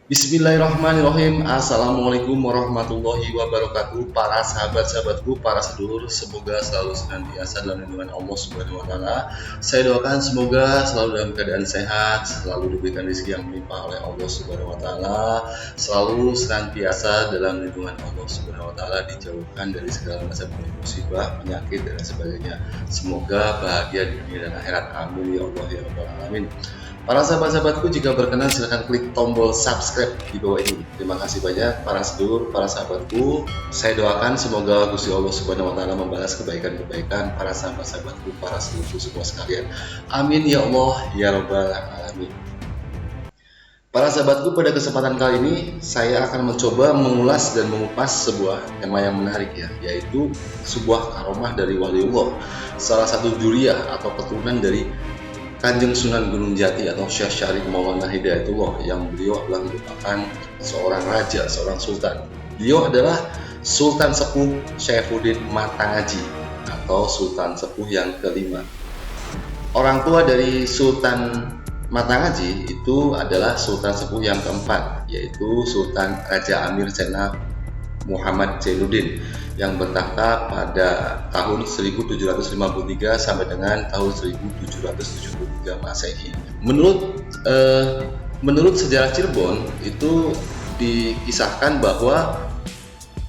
Bismillahirrahmanirrahim. Assalamualaikum warahmatullahi wabarakatuh. Para sahabat-sahabatku, para sedulur, semoga selalu senantiasa dalam lindungan Allah Subhanahu wa taala. Saya doakan semoga selalu dalam keadaan sehat, selalu diberikan rezeki yang melimpah oleh Allah Subhanahu wa taala, selalu senantiasa dalam lindungan Allah Subhanahu wa taala, dijauhkan dari segala macam musibah, penyakit dan sebagainya. Semoga bahagia di dunia dan akhirat. Amin ya Allah ya rabbal alamin. Para sahabat-sahabatku, jika berkenan silahkan klik tombol subscribe di bawah ini. Terima kasih banyak para sedulur, para sahabatku. Saya doakan semoga Gusti Allah Subhanahu wa taala membalas kebaikan-kebaikan para sahabat-sahabatku, para sedulurku semua sekalian. Amin ya Allah ya rabbal alamin. Para sahabatku, pada kesempatan kali ini saya akan mencoba mengulas dan mengupas sebuah tema yang menarik ya, yaitu sebuah karomah dari waliullah, salah satu dzurriyyah atau keturunan dari Kanjeng Sunan Gunung Jati atau Syekh Syarif Maulana Hidayatullah, yang beliau adalah merupakan seorang raja, seorang sultan. Beliau adalah Sultan Sepuh Syaifuddin Matangaji atau Sultan Sepuh yang kelima. Orang tua dari Sultan Matangaji itu adalah Sultan Sepuh yang keempat, yaitu Sultan Raja Amir Sena Muhammad Zainuddin yang bertahta pada tahun 1753 sampai dengan tahun 1773 Masehi. Menurut sejarah Cirebon itu dikisahkan bahwa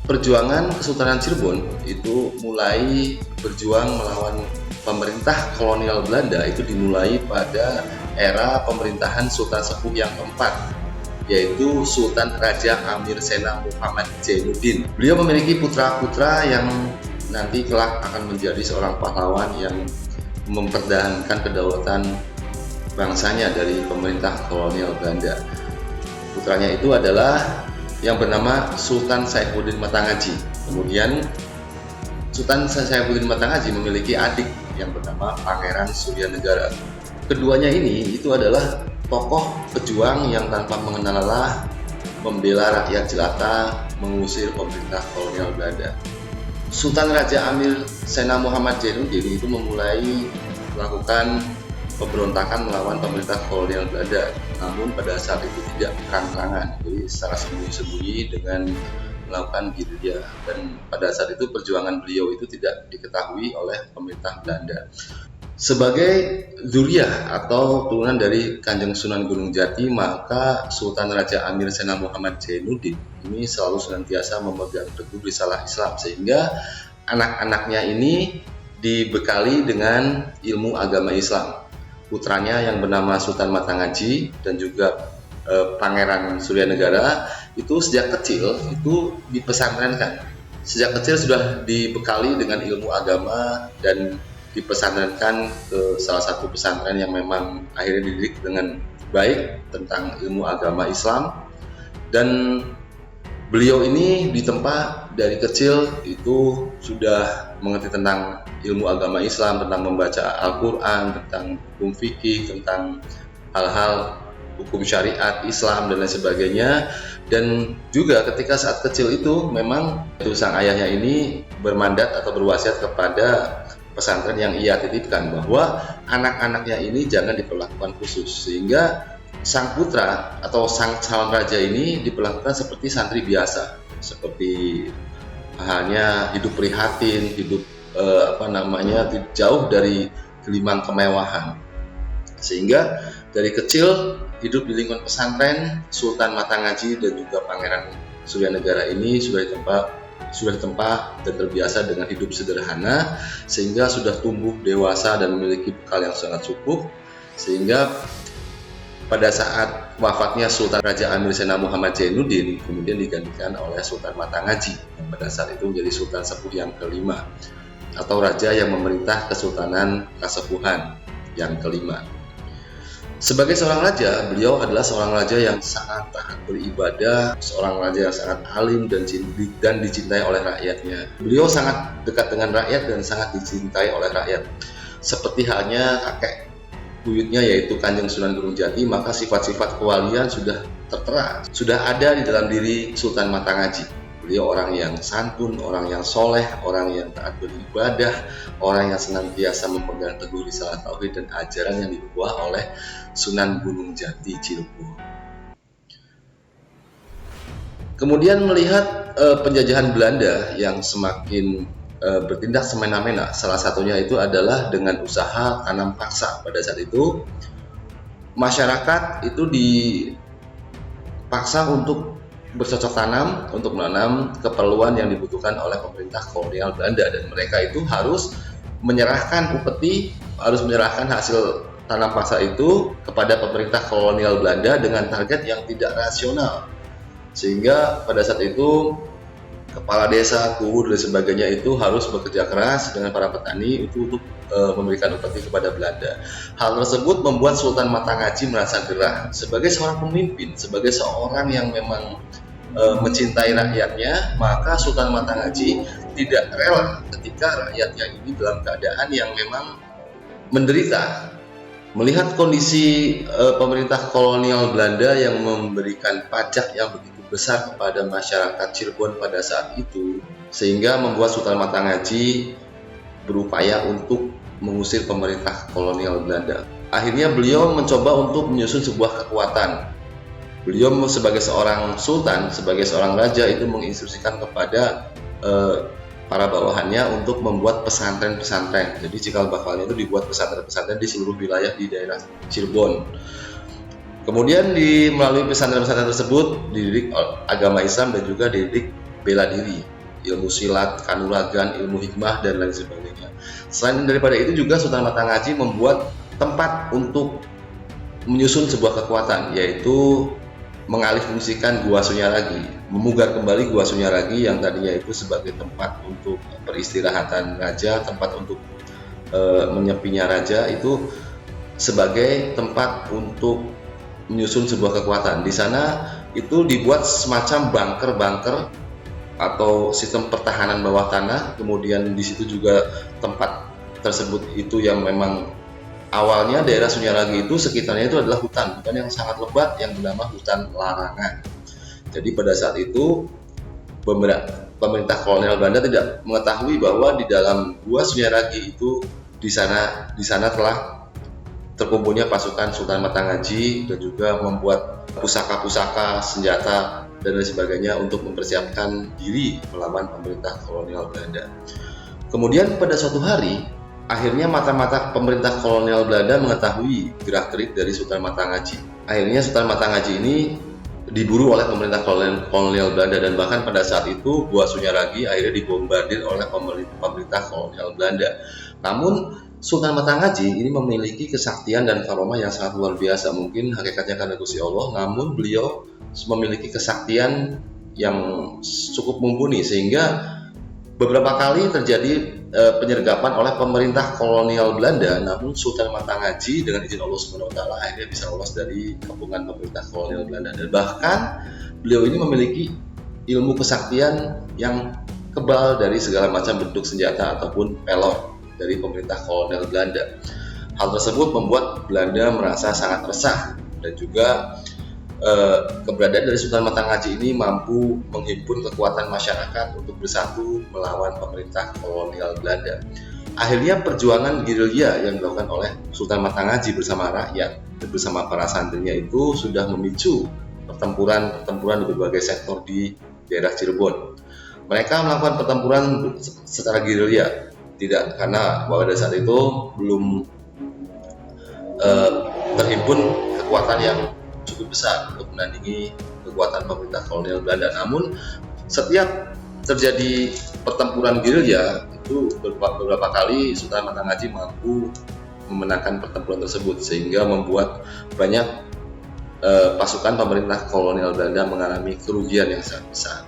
perjuangan Kesultanan Cirebon itu mulai berjuang melawan pemerintah kolonial Belanda itu dimulai pada era pemerintahan Sultan Sepuh yang keempat, yaitu Sultan Raja Amir Sena Muhammad Zainuddin. Beliau memiliki putra-putra yang nanti kelak akan menjadi seorang pahlawan yang mempertahankan kedaulatan bangsanya dari pemerintah kolonial Belanda. Putranya itu adalah yang bernama Sultan Saifuddin Matangaji. Kemudian Sultan Saifuddin Matangaji memiliki adik yang bernama Pangeran Suryanegara. Keduanya ini itu adalah tokoh pejuang yang tanpa mengenal lelah membela rakyat jelata, mengusir pemerintah kolonial Belanda. Sultan Raja Amir Sena Muhammad Zainuddin itu memulai melakukan pemberontakan melawan pemerintah kolonial Belanda, namun pada saat itu tidak terang-terangan, jadi secara sembunyi-sembunyi dengan melakukan gerilya, dan pada saat itu perjuangan beliau itu tidak diketahui oleh pemerintah Belanda. Sebagai dzurriyyah atau turunan dari Kanjeng Sunan Gunung Jati, maka Sultan Raja Amir Sena Muhammad Zainuddin ini selalu senantiasa memegang teguh risalah Islam, sehingga anak-anaknya ini dibekali dengan ilmu agama Islam. Putranya yang bernama Sultan Matangaji dan juga Pangeran Suryanegara itu sejak kecil itu dipesantrenkan. Sejak kecil sudah dibekali dengan ilmu agama dan dipesantrenkan ke salah satu pesantren yang memang akhirnya dididik dengan baik tentang ilmu agama Islam, dan beliau ini ditempa dari kecil itu sudah mengerti tentang ilmu agama Islam, tentang membaca Al-Quran, tentang hukum fikih, tentang hal-hal hukum syariat Islam dan lain sebagainya. Dan juga ketika saat kecil itu memang sang ayahnya ini bermandat atau berwasiat kepada pesantren yang ia titipkan bahwa anak-anaknya ini jangan diperlakukan khusus, sehingga sang putra atau sang calon raja ini diperlakukan seperti santri biasa, seperti hanya hidup prihatin, hidup jauh dari gelimang kemewahan. Sehingga dari kecil hidup di lingkungan pesantren, Sultan Matangaji dan juga Pangeran Suryanegara ini sudah ditempa dan terbiasa dengan hidup sederhana, sehingga sudah tumbuh dewasa dan memiliki bekal yang sangat cukup, sehingga pada saat wafatnya Sultan Raja Amir Sena Muhammad Zainuddin kemudian digantikan oleh Sultan Matangaji yang pada saat itu menjadi Sultan Sepuh yang kelima atau raja yang memerintah Kesultanan Kasepuhan yang kelima. Sebagai seorang raja, beliau adalah seorang raja yang sangat taat beribadah, seorang raja yang sangat alim dan dicintai oleh rakyatnya. Beliau sangat dekat dengan rakyat dan sangat dicintai oleh rakyat. Seperti halnya kakek buyutnya yaitu Kanjeng Sunan Gunung Jati, maka sifat-sifat kewalian sudah tertera, sudah ada di dalam diri Sultan Matangaji. Beliau orang yang santun, orang yang soleh, orang yang taat beribadah, orang yang senantiasa memegang teguh risalah tauhid dan ajaran yang dibuat oleh Sunan Gunung Jati Cirebon. Kemudian melihat penjajahan Belanda yang semakin bertindak semena-mena, salah satunya itu adalah dengan usaha tanam paksa. Pada saat itu masyarakat itu dipaksa untuk bercocok tanam, untuk menanam keperluan yang dibutuhkan oleh pemerintah kolonial Belanda, dan mereka itu harus menyerahkan upeti, harus menyerahkan hasil tanam paksa itu kepada pemerintah kolonial Belanda dengan target yang tidak rasional. Sehingga pada saat itu kepala desa, guru dan sebagainya itu harus bekerja keras dengan para petani itu untuk memberikan upeti kepada Belanda. Hal tersebut membuat Sultan Matangaji merasa gerah sebagai seorang pemimpin, sebagai seorang yang memang mencintai rakyatnya. Maka Sultan Matangaji tidak rela ketika rakyatnya ini dalam keadaan yang memang menderita. Melihat kondisi pemerintah kolonial Belanda yang memberikan pajak yang begitu besar kepada masyarakat Cirebon pada saat itu, sehingga membuat Sultan Matangaji berupaya untuk mengusir pemerintah kolonial Belanda. Akhirnya beliau mencoba untuk menyusun sebuah kekuatan. Beliau sebagai seorang sultan, sebagai seorang raja itu menginstruksikan kepada para bawahannya untuk membuat pesantren-pesantren. Jadi cikal bakalnya itu dibuat pesantren-pesantren di seluruh wilayah di daerah Cirebon. Kemudian melalui pesantren-pesantren tersebut dididik agama Islam dan juga dididik bela diri, ilmu silat, kanuragan, ilmu hikmah dan lain sebagainya. Selain daripada itu juga Sultan Matangaji membuat tempat untuk menyusun sebuah kekuatan, yaitu mengalihfungsikan Gua Sunyaragi, memugar kembali Gua Sunyaragi yang tadinya itu sebagai tempat untuk peristirahatan raja, tempat untuk menyepinya raja, itu sebagai tempat untuk menyusun sebuah kekuatan. Di sana itu dibuat semacam bunker-bunker atau sistem pertahanan bawah tanah. Kemudian di situ juga tempat tersebut itu yang memang awalnya daerah Sunyaragi itu sekitarnya itu adalah hutan yang sangat lebat yang bernama hutan larangan. Jadi pada saat itu pemerintah kolonial Belanda tidak mengetahui bahwa di dalam Gua Sunyaragi itu di sana telah terkumpulnya pasukan Sultan Matangaji dan juga membuat pusaka-pusaka, senjata dan lain sebagainya untuk mempersiapkan diri melawan pemerintah kolonial Belanda. Kemudian pada suatu hari, akhirnya mata-mata pemerintah kolonial Belanda mengetahui gerak-gerik dari Sultan Matangaji. Akhirnya Sultan Matangaji ini diburu oleh pemerintah kolonial Belanda, dan bahkan pada saat itu Gua Sunyaragi akhirnya dibombardir oleh pemerintah kolonial Belanda. Namun Sultan Matangaji ini memiliki kesaktian dan karomah yang sangat luar biasa. Mungkin hakikatnya karena Gusti Allah, namun beliau memiliki kesaktian yang cukup mumpuni sehingga beberapa kali terjadi penyergapan oleh pemerintah kolonial Belanda. Namun Sultan Matangaji dengan izin Allah SWT akhirnya bisa lolos dari kepungan pemerintah kolonial Belanda, dan bahkan beliau ini memiliki ilmu kesaktian yang kebal dari segala macam bentuk senjata ataupun pelor dari pemerintah kolonial Belanda. Hal tersebut membuat Belanda merasa sangat resah, dan juga keberadaan dari Sultan Matangaji ini mampu menghimpun kekuatan masyarakat untuk bersatu melawan pemerintah kolonial Belanda. Akhirnya perjuangan gerilya yang dilakukan oleh Sultan Matangaji bersama rakyat dan bersama para santrinya itu sudah memicu pertempuran di berbagai sektor di daerah Cirebon. Mereka melakukan pertempuran secara gerilya, tidak karena pada saat itu belum terhimpun kekuatan yang cukup besar untuk menandingi kekuatan pemerintah kolonial Belanda. Namun setiap terjadi pertempuran gerilya itu beberapa kali Sultan Matangaji mampu memenangkan pertempuran tersebut, sehingga membuat banyak pasukan pemerintah kolonial Belanda mengalami kerugian yang sangat besar.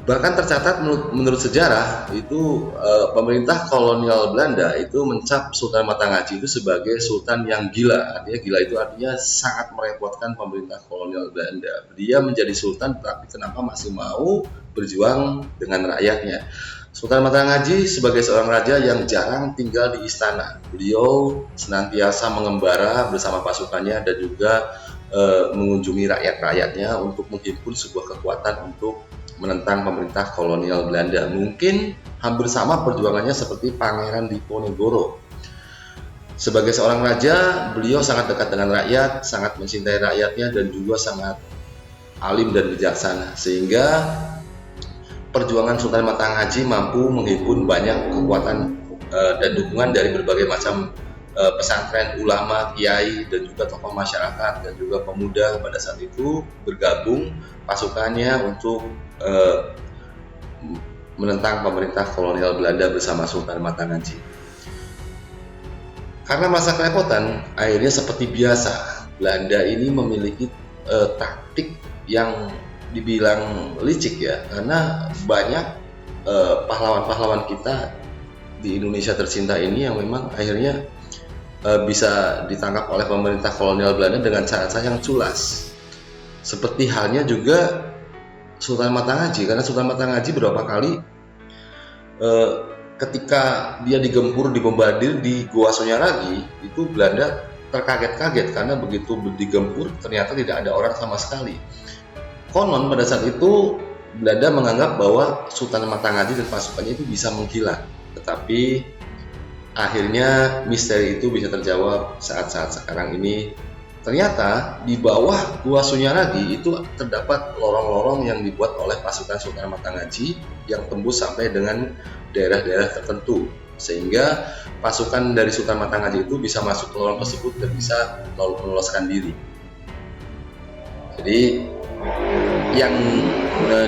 Bahkan tercatat menurut sejarah itu pemerintah kolonial Belanda itu mencap Sultan Matangaji itu sebagai sultan yang gila. Artinya gila itu artinya sangat merepotkan pemerintah kolonial Belanda. Dia menjadi sultan tapi kenapa masih mau berjuang dengan rakyatnya. Sultan Matangaji sebagai seorang raja yang jarang tinggal di istana. Beliau senantiasa mengembara bersama pasukannya dan juga mengunjungi rakyat-rakyatnya untuk menghimpun sebuah kekuatan untuk menentang pemerintah kolonial Belanda. Mungkin hampir sama perjuangannya seperti Pangeran Diponegoro. Sebagai seorang raja, beliau sangat dekat dengan rakyat, sangat mencintai rakyatnya, dan juga sangat alim dan bijaksana, sehingga perjuangan Sultan Matanghaji mampu menghimpun banyak kekuatan dan dukungan dari berbagai macam pesantren, ulama, kiai, dan juga tokoh masyarakat dan juga pemuda pada saat itu bergabung pasukannya untuk menentang pemerintah kolonial Belanda bersama Sultan Matanghaji. Karena merasa kerepotan, akhirnya seperti biasa Belanda ini memiliki taktik yang dibilang licik ya, karena banyak pahlawan-pahlawan kita di Indonesia tercinta ini yang memang akhirnya bisa ditangkap oleh pemerintah kolonial Belanda dengan cara-cara yang culas. Seperti halnya juga Sultan Matanghaji, karena Sultan Matanghaji beberapa kali ketika dia digempur, dibombardir di Goa Sunyaragi, itu Belanda terkaget-kaget karena begitu digempur ternyata tidak ada orang sama sekali. Konon pada saat itu Belanda menganggap bahwa Sultan Matanghaji dan pasukannya itu bisa menghilang, tetapi akhirnya misteri itu bisa terjawab saat-saat sekarang ini. Ternyata di bawah Gua Sunyaragi itu terdapat lorong-lorong yang dibuat oleh pasukan Sultan Matanghaji yang tembus sampai dengan daerah-daerah tertentu, sehingga pasukan dari Sultan Matanghaji itu bisa masuk ke lorong tersebut dan bisa meloloskan diri. Jadi yang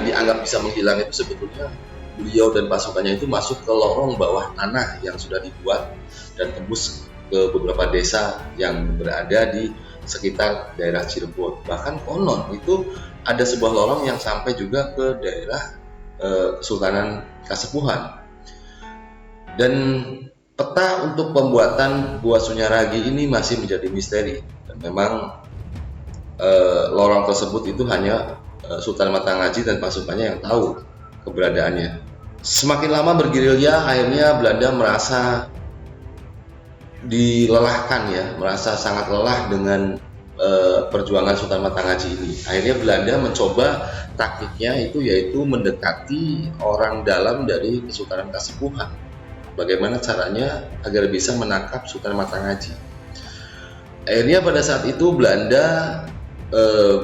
dianggap bisa menghilang itu sebetulnya beliau dan pasukannya itu masuk ke lorong bawah tanah yang sudah dibuat dan tembus ke beberapa desa yang berada di sekitar daerah Cirebon. Bahkan konon itu ada sebuah lorong yang sampai juga ke daerah Kesultanan Kasepuhan. Dan peta untuk pembuatan Gua Sunyaragi ini masih menjadi misteri, dan memang lorong tersebut itu hanya Sultan Matanghaji dan pasukannya yang tahu keberadaannya. Semakin lama bergerilya, akhirnya Belanda merasa dilelahkan ya, merasa sangat lelah dengan perjuangan Sultan Matanghaji ini. Akhirnya Belanda mencoba taktiknya itu yaitu mendekati orang dalam dari Kesultanan Kasepuhan. Bagaimana caranya agar bisa menangkap Sultan Matanghaji? Akhirnya pada saat itu Belanda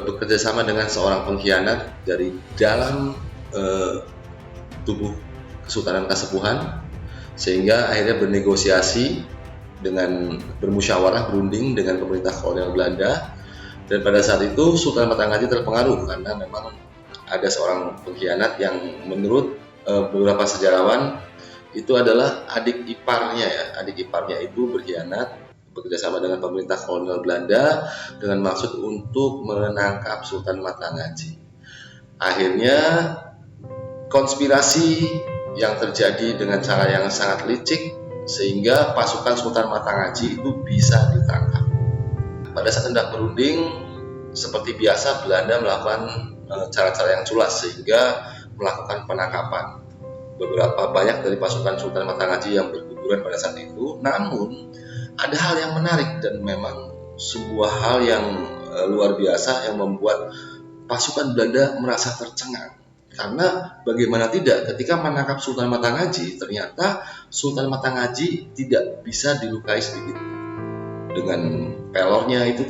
bekerjasama dengan seorang pengkhianat dari dalam tubuh Kesultanan Kasepuhan, sehingga akhirnya bernegosiasi dengan bermusyawarah berunding dengan pemerintah kolonial Belanda. Dan pada saat itu Sultan Matanghaji terpengaruh karena memang ada seorang pengkhianat yang menurut beberapa sejarawan itu adalah adik iparnya ya. Adik iparnya itu berkhianat bekerjasama dengan pemerintah kolonial Belanda dengan maksud untuk menangkap Sultan Matanghaji. Akhirnya konspirasi yang terjadi dengan cara yang sangat licik sehingga pasukan Sultan Matanghaji itu bisa ditangkap. Pada saat hendak berunding, seperti biasa Belanda melakukan cara-cara yang culas sehingga melakukan penangkapan. Beberapa banyak dari pasukan Sultan Matanghaji yang berguguran pada saat itu. Namun ada hal yang menarik dan memang sebuah hal yang luar biasa yang membuat pasukan Belanda merasa tercengang. Karena bagaimana tidak, ketika menangkap Sultan Matanghaji, ternyata Sultan Matanghaji tidak bisa dilukai sedikit. Dengan pelornya itu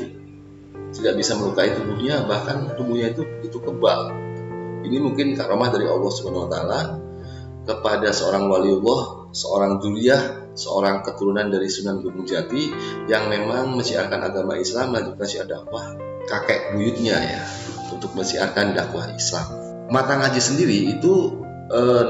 tidak bisa melukai tubuhnya, bahkan tubuhnya itu begitu kebal. Ini mungkin karamah dari Allah SWT kepada seorang waliullah, seorang dzurriyyah, seorang keturunan dari Sunan Gunung Jati yang memang mensiarkan agama Islam, melanjutkan syiar dakwah kakek buyutnya ya, untuk mensiarkan dakwah Islam. Matanghaji sendiri itu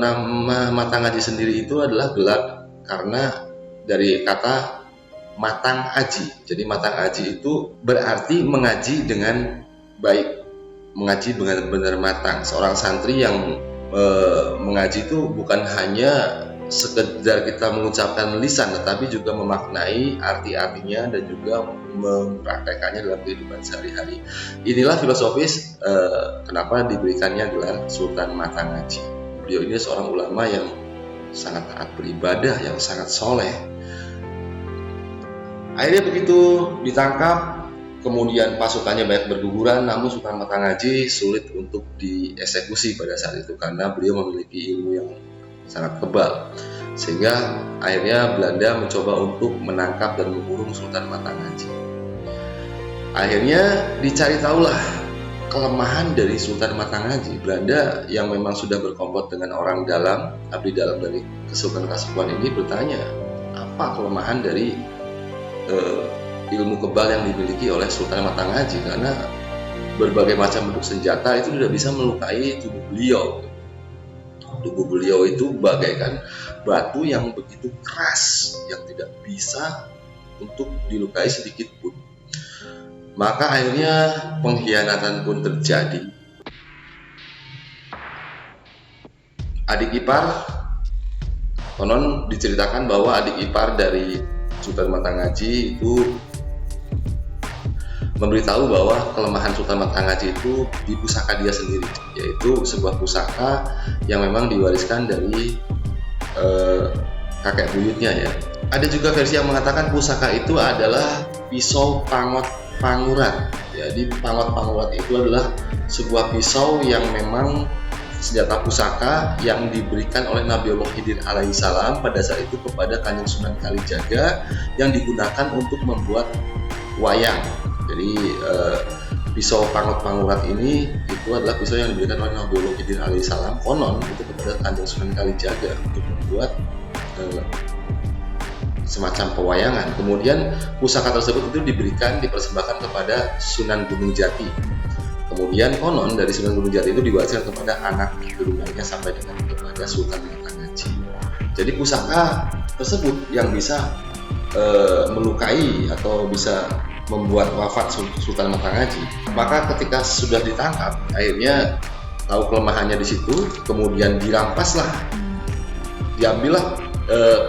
nama Matanghaji sendiri itu adalah gelar karena dari kata matang aji. Jadi matang aji itu berarti mengaji dengan baik, mengaji benar-benar matang. Seorang santri yang mengaji itu bukan hanya sekedar kita mengucapkan lisan, tetapi juga memaknai arti-artinya dan juga mempraktekannya dalam kehidupan sehari-hari. Inilah filosofis kenapa diberikannya gelar Sultan Matanghaji. Beliau ini seorang ulama yang sangat taat beribadah, yang sangat soleh. Akhirnya begitu ditangkap, kemudian pasukannya banyak berguguran, namun Sultan Matanghaji sulit untuk dieksekusi pada saat itu karena beliau memiliki ilmu yang sangat tebal, sehingga akhirnya Belanda mencoba untuk menangkap dan mengurung Sultan Matanghaji. Akhirnya dicari tahulah kelemahan dari Sultan Matanghaji. Belanda yang memang sudah berkomplot dengan orang dalam, abdi dalam dari Kesultanan Kasepuhan ini bertanya, apa kelemahan dari ilmu kebal yang dimiliki oleh Sultan Matanghaji, karena berbagai macam bentuk senjata itu tidak bisa melukai tubuh beliau. Tubuh beliau itu bagaikan batu yang begitu keras yang tidak bisa untuk dilukai sedikit pun. Maka akhirnya pengkhianatan pun terjadi. Adik ipar, konon diceritakan bahwa adik ipar dari Sultan Matanghaji itu memberitahu bahwa kelemahan Sultan Matanghaji itu di pusaka dia sendiri, yaitu sebuah pusaka yang memang diwariskan dari kakek buyutnya ya. Ada juga versi yang mengatakan pusaka itu adalah pisau pangot pangurat. Jadi pangot pangurat itu adalah sebuah pisau yang memang senjata pusaka yang diberikan oleh Nabi Allah Khidir alaihissalam pada saat itu kepada Kanjeng Sunan Kalijaga, yang digunakan untuk membuat wayang. Jadi pisau pangot pangurat ini itu adalah pisau yang diberikan oleh Nabi Allah Khidir alaihissalam konon itu kepada Kanjeng Sunan Kalijaga untuk membuat semacam pewayangan. Kemudian pusaka tersebut itu dipersembahkan kepada Sunan Gunung Jati. Kemudian konon dari Sunan Gunung Jati itu diwariskan kepada anak keturunannya sampai dengan kepada Sultan Matanghaji. Jadi pusaka tersebut yang bisa melukai atau bisa membuat wafat Sultan Matanghaji. Maka ketika sudah ditangkap, akhirnya tahu kelemahannya di situ, kemudian dirampaslah, diambillah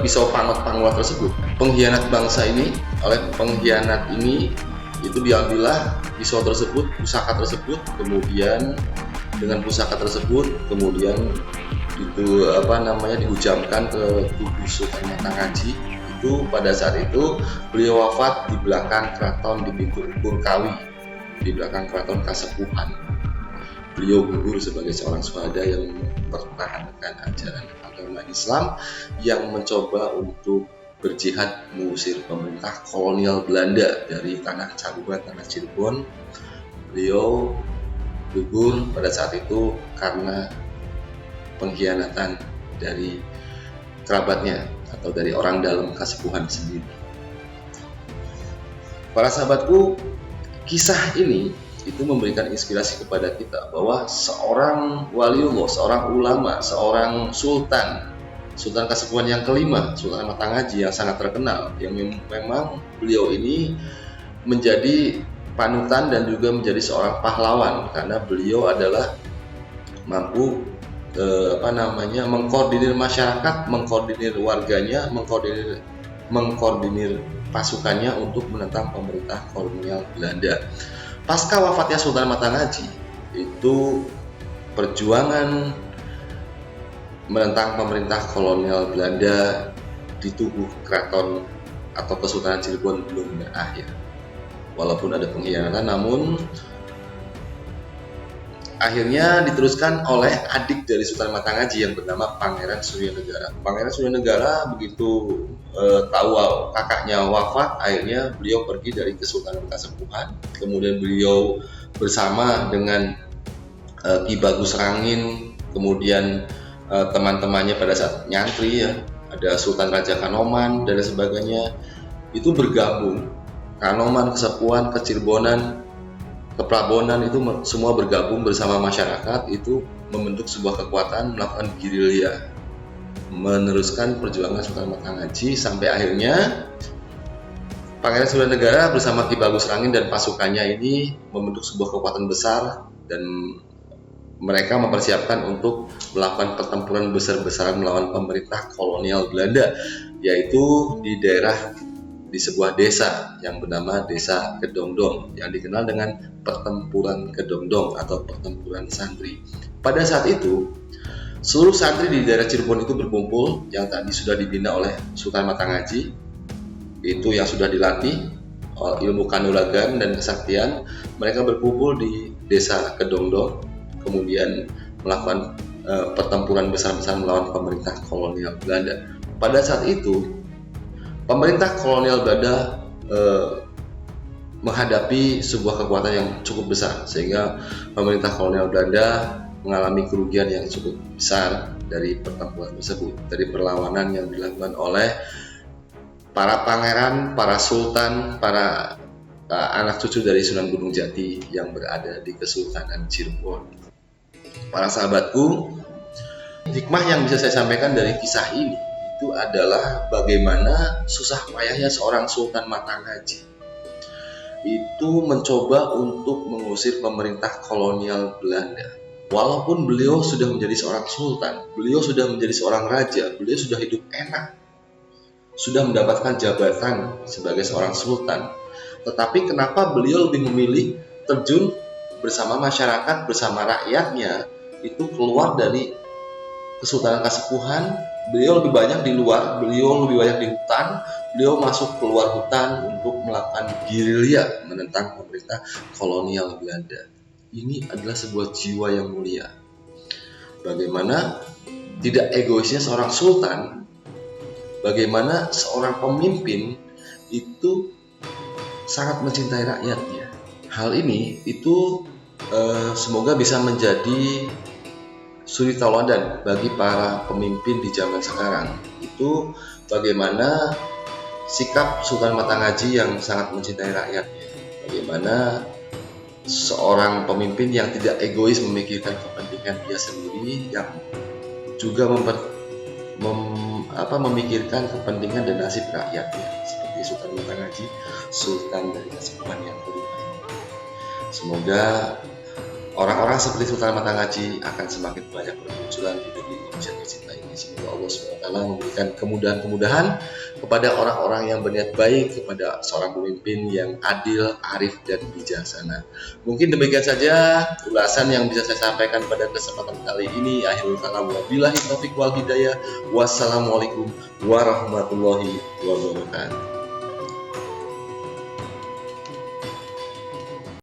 pisau pangot pangurat tersebut. Pengkhianat bangsa ini, oleh pengkhianat ini itu diambillah pisau tersebut, pusaka tersebut, kemudian dengan pusaka tersebut kemudian itu dihujamkan ke tubuh Sultan Matanghaji. Itu pada saat itu beliau wafat di belakang keraton di pintu Purkawi, di belakang keraton Kasepuhan. Beliau gugur sebagai seorang syuhada yang mempertahankan ajaran agama Islam, yang mencoba untuk berjihad mengusir pemerintah kolonial Belanda dari tanah Caruban, tanah Cirebon. Beliau gugur pada saat itu karena pengkhianatan dari kerabatnya atau dari orang dalam Kasepuhan sendiri. Para sahabatku, kisah ini itu memberikan inspirasi kepada kita bahwa seorang waliullah, seorang ulama, seorang sultan Kasepuhan yang kelima, Sultan Matanghaji yang sangat terkenal, yang memang beliau ini menjadi panutan dan juga menjadi seorang pahlawan karena beliau adalah mampu mengkoordinir masyarakat, mengkoordinir warganya, mengkoordinir pasukannya untuk menentang pemerintah kolonial Belanda. Pasca wafatnya Sultan Matanghaji, itu perjuangan menentang pemerintah kolonial Belanda di tubuh keraton atau Kesultanan Cirebon belum berakhir. Walaupun ada pengkhianatan, namun akhirnya diteruskan oleh adik dari Sultan Matanghaji yang bernama Pangeran Suryanegara. Pangeran Suryanegara begitu tahu kakaknya wafat, akhirnya beliau pergi dari Kesultanan Kasepuhan. Kemudian beliau bersama dengan Ki Bagus Rangin, kemudian teman-temannya pada saat nyantri ya, ada Sultan Raja Kanoman dan sebagainya, itu bergabung. Kanoman, Kesepuhan, Kecirebonan, Keprabonan itu semua bergabung bersama masyarakat, itu membentuk sebuah kekuatan melakukan gerilya, meneruskan perjuangan Sultan Matanghaji sampai akhirnya Pangeran Suryanegara bersama Ki Bagus Rangin dan pasukannya ini membentuk sebuah kekuatan besar dan mereka mempersiapkan untuk melakukan pertempuran besar-besaran melawan pemerintah kolonial Belanda, yaitu di sebuah desa yang bernama Desa Kedongdong yang dikenal dengan Pertempuran Kedongdong atau Pertempuran Santri. Pada saat itu, seluruh santri di daerah Cirebon itu berkumpul yang tadi sudah dibina oleh Sultan Matanghaji, itu yang sudah dilatih ilmu kanuragan dan kesaktian. Mereka berkumpul di Desa Kedongdong, kemudian melakukan pertempuran besar-besaran melawan pemerintah kolonial Belanda. Pada saat itu, pemerintah kolonial Belanda menghadapi sebuah kekuatan yang cukup besar, sehingga pemerintah kolonial Belanda mengalami kerugian yang cukup besar dari pertempuran tersebut, dari perlawanan yang dilakukan oleh para pangeran, para sultan, para anak cucu dari Sunan Gunung Jati yang berada di Kesultanan Cirebon. Para sahabatku, hikmah yang bisa saya sampaikan dari kisah ini itu adalah bagaimana susah payahnya seorang Sultan Matangaji itu mencoba untuk mengusir pemerintah kolonial Belanda. Walaupun beliau sudah menjadi seorang sultan, beliau sudah menjadi seorang raja, beliau sudah hidup enak, sudah mendapatkan jabatan sebagai seorang sultan, tetapi kenapa beliau lebih memilih terjun bersama masyarakat, bersama rakyatnya, itu keluar dari Kesultanan Kasepuhan. Beliau lebih banyak di luar, beliau lebih banyak di hutan, beliau masuk keluar hutan untuk melakukan gerilya menentang pemerintah kolonial Belanda. Ini adalah sebuah jiwa yang mulia. Bagaimana tidak egoisnya seorang sultan, bagaimana seorang pemimpin itu sangat mencintai rakyatnya. Hal ini itu semoga bisa menjadi suri tauladan bagi para pemimpin di zaman sekarang. Itu bagaimana sikap Sultan Matangaji yang sangat mencintai rakyatnya, bagaimana seorang pemimpin yang tidak egois memikirkan kepentingan dia sendiri, yang juga memikirkan kepentingan dan nasib rakyatnya, seperti Sultan Matangaji, Sultan dari Kasepuhan yang kelima ini. Semoga orang-orang seperti Sultan Matangaji akan semakin banyak bermunculan di negeri Indonesia tercinta ini. Semoga Allah SWT memberikan kemudahan-kemudahan kepada orang-orang yang berniat baik, kepada seorang pemimpin yang adil, arif, dan bijaksana. Mungkin demikian saja ulasan yang bisa saya sampaikan pada kesempatan kali ini. Akhirul kalam, wabillahi taufiq wal hidayah. Wassalamualaikum warahmatullahi wabarakatuh.